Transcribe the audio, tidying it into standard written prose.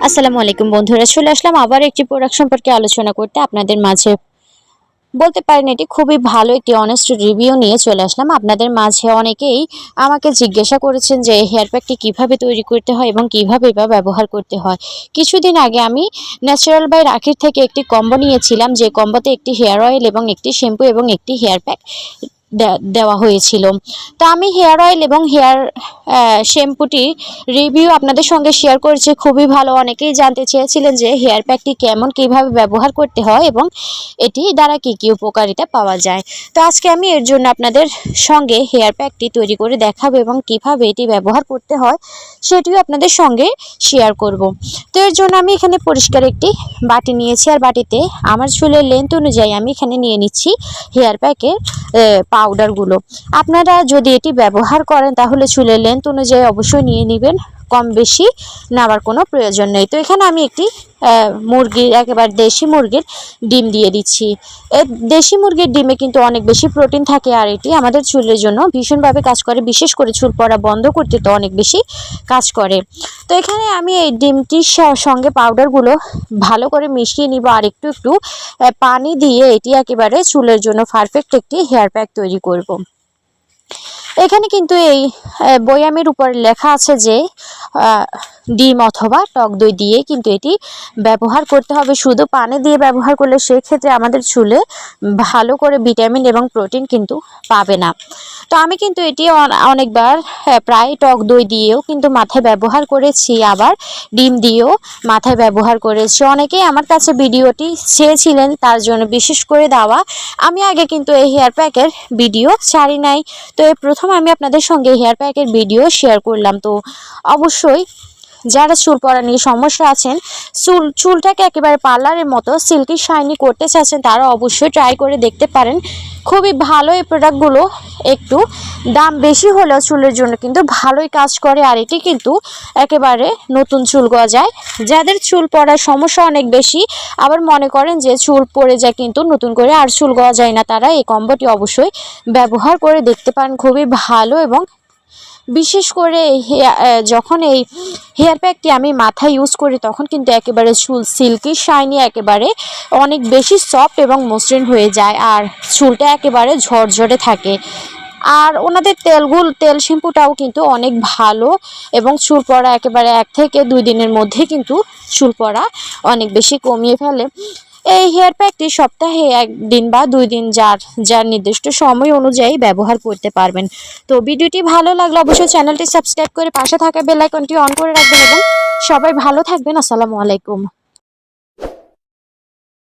আসসালামু আলাইকুম বন্ধুরা, চলে আসলাম আবার একটি প্রোডাক্ট সম্পর্কে আলোচনা করতে আপনাদের মাঝে। বলতে পারেন এটি খুবই ভালো একটি অনেস্ট রিভিউ নিয়ে চলে আসলাম আপনাদের মাঝে। অনেকেই আমাকে জিজ্ঞাসা করেছেন যে হেয়ার প্যাকটি কীভাবে তৈরি করতে হয় এবং কীভাবে বা ব্যবহার করতে হয়। কিছুদিন আগে আমি ন্যাচারাল বাই রাখির থেকে একটি কম্বো নিয়েছিলাম, যে কম্বোতে একটি হেয়ার অয়েল এবং একটি শ্যাম্পু এবং একটি হেয়ার প্যাক দেওয়া হয়েছিল। তো আমি হেয়ার অয়েল এবং হেয়ার শ্যাম্পুটি রিভিউ আপনাদের সঙ্গে শেয়ার করেছি, খুবই ভালো। অনেকেই জানতে চেয়েছিলেন যে হেয়ার প্যাকটি কেমন, কীভাবে ব্যবহার করতে হয় এবং এটি দ্বারা কী কী উপকারিতা পাওয়া যায়। তো আজকে আমি এর জন্য আপনাদের সঙ্গে হেয়ার প্যাকটি তৈরি করে দেখাবো এবং কিভাবে এটি ব্যবহার করতে হয় সেটিও আপনাদের সঙ্গে শেয়ার করব। তো এর জন্য আমি এখানে পরিষ্কার একটি বাটি নিয়েছি, আর বাটিতে আমার চুলের লেন্থ অনুযায়ী আমি এখানে নিয়ে নিচ্ছি হেয়ার প্যাকের পাউডারগুলো। আপনারা যদি এটি ব্যবহার করেন তাহলে চুলের লেন্থ অনুযায়ী অবশ্যই নিয়ে নেবেন, কম বেশি নেওয়ার কোনো প্রয়োজন নেই। তো এখানে আমি একটি মুরগির, একেবারে দেশি মুরগির ডিম দিয়ে দিচ্ছি। এই দেশি মুরগির ডিমে কিন্তু অনেক বেশি প্রোটিন থাকে, আর এটি আমাদের চুলের জন্য ভীষণভাবে কাজ করে, বিশেষ করে চুল পড়া বন্ধ করতে তো অনেক বেশি কাজ করে। তো এখানে আমি এই ডিমটির সঙ্গে পাউডারগুলো ভালো করে মিশিয়ে নিব, আর একটু একটু পানি দিয়ে এটি একেবারে চুলের জন্য পারফেক্ট একটি হেয়ার প্যাক তৈরি করব। এখানে কিন্তু এই বয়ামের উপর লেখা আছে যে ডিম অথবা টক দই দিয়ে কিন্তু এটি ব্যবহার করতে হবে। শুধু পানি দিয়ে ব্যবহার করলে সেক্ষেত্রে আমাদের চুলে ভালো করে ভিটামিন এবং প্রোটিন কিন্তু পাবে না। তো আমি কিন্তু এটি অনেকবার প্রায় টক দই দিয়েও কিন্তু মাথায় ব্যবহার করেছি, আবার ডিম দিয়েও মাথায় ব্যবহার করেছি। অনেকেই আমার কাছে ভিডিওটি চেয়েছিলেন, তার জন্য বিশেষ করে দেওয়া। আমি আগে কিন্তু এই হেয়ার প্যাকের ভিডিও ছাড়ি নাই, তো এই প্রথম আমি আপনাদের সঙ্গে হেয়ার প্যাকের ভিডিও শেয়ার করলাম। তো অবশ্যই যারা চুল পড়া নিয়ে সমস্যা আছেন, চুলটাকে একেবারে পার্লারের মতো সিল্কি শাইনি করতে চাচ্ছেন, তারা অবশ্যই ট্রাই করে দেখতে পারেন। খুবই ভালো এই প্রোডাক্টগুলো, একটু দাম বেশি হলেও চুলের জন্য কিন্তু ভালোই কাজ করে, আর এটি কিন্তু একেবারে নতুন চুল গজায়। যাদের চুল পড়ার সমস্যা অনেক বেশি, আবার মনে করেন যে চুল পড়ে যায় কিন্তু নতুন করে আর চুল গজায় না, তারা এই কম্বোটি অবশ্যই ব্যবহার করে দেখতে পারেন। খুবই ভালো, এবং বিশেষ করে যখন এই হেয়ার প্যাকটি আমি মাথায় ইউজ করি তখন কিন্তু একেবারে চুল সিল্কি শাইনি, একেবারে অনেক বেশি সফট এবং মসৃণ হয়ে যায়, আর চুলটা একেবারে ঝরঝরে থাকে। আর ওনাদের তেল শ্যাম্পুটাও কিন্তু অনেক ভালো, এবং চুল পড়া একেবারে 1 থেকে 2 দিনের মধ্যে কিন্তু চুল পড়া অনেক বেশি কমিয়ে ফেলে। এই হেয়ার প্যাকটি সপ্তাহে 1 দিন বা 2 দিন যার নির্দিষ্ট সময় অনুযায়ী ব্যবহার করতে পারবেন। তো ভিডিওটি ভালো লাগলে অবশ্যই চ্যানেলটি সাবস্ক্রাইব করে পাশে থাকা বেল আইকনটি অন করে রাখবেন, এবং সবাই ভালো থাকবেন। আসসালামু আলাইকুম।